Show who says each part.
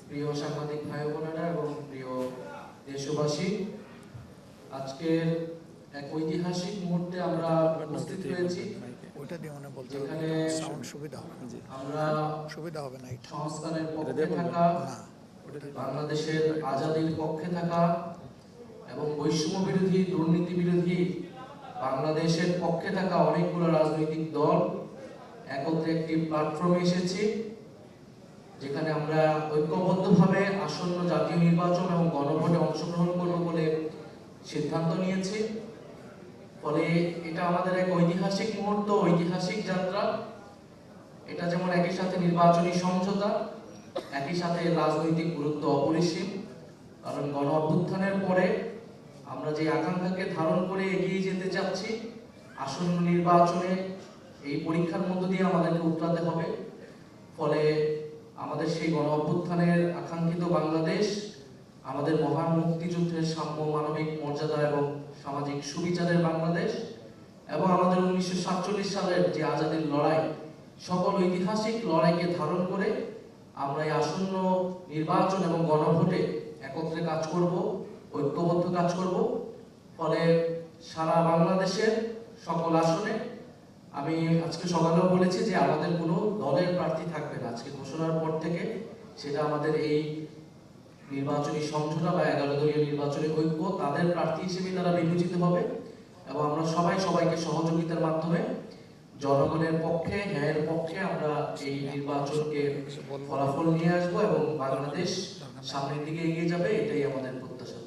Speaker 1: প্রিয় সাংবাদিক ভাই বোনেরা এবং প্রিয় দেশবাসী, আজকের এক ঐতিহাসিক মুহূর্তে আমরা উপস্থিত হয়েছি, যেখানে আমরা সংস্কারের পক্ষে থাকা, বাংলাদেশের আজাদীর পক্ষে থাকা এবং বৈষম্য বিরোধী, দুর্নীতি বিরোধী বাংলাদেশের পক্ষে থাকা অনেকগুলো রাজনৈতিক দল একত্রে একটি প্ল্যাটফর্মে এসেছি, যেখানে আমরা ঐক্যবদ্ধভাবে আসন্ন জাতীয় নির্বাচন এবং গণভোটে অংশগ্রহণ করব বলে সিদ্ধান্ত নিয়েছি। ফলে এটা আমাদের এক ঐতিহাসিক মুহূর্ত, ঐতিহাসিক যাত্রা। এটা যেমন একই সাথে নির্বাচনী সমঝোতা, একই সাথে রাজনৈতিক গুরুত্ব অপরিসীম। কারণ গণ অভ্যুত্থানের পরে আমরা যে আকাঙ্ক্ষাকে ধারণ করে এগিয়ে যেতে চাচ্ছি, আসন্ন নির্বাচনে এই পরীক্ষার মধ্য দিয়ে আমাদেরকে উতরাতে হবে। ফলে আমাদের সেই গণ অভ্যুত্থানের আকাঙ্ক্ষিত বাংলাদেশ, আমাদের মহান মুক্তিযুদ্ধের সাম্য, মানবিক মর্যাদা এবং সামাজিক সুবিচারের বাংলাদেশ, এবং আমাদের 1947 সালের যে আজাদীর লড়াই, সকল ঐতিহাসিক লড়াইকে ধারণ করে আমরা এই আসন্ন নির্বাচন এবং গণভোটে একত্রে কাজ করব, ঐক্যবদ্ধ কাজ করব। ফলে সারা বাংলাদেশের সকল আসনে, আমি আজকে সকালেও বলেছি যে আমাদের কোনো দলের প্রার্থী থাকবে না আজকে ঘোষণার পর থেকে। সেটা আমাদের এই নির্বাচনী সমঝোতা বা 11 দলীয় নির্বাচনী ঐক্য, তাদের প্রার্থী হিসেবে তারা বিবেচিত হবে এবং আমরা সবাইকে সহযোগিতার মাধ্যমে জনগণের পক্ষে, ন্যায়ের পক্ষে আমরা এই নির্বাচনকে ফলাফল নিয়ে আসবো এবং বাংলাদেশ সামনের দিকে এগিয়ে যাবে, এটাই আমাদের প্রত্যাশা।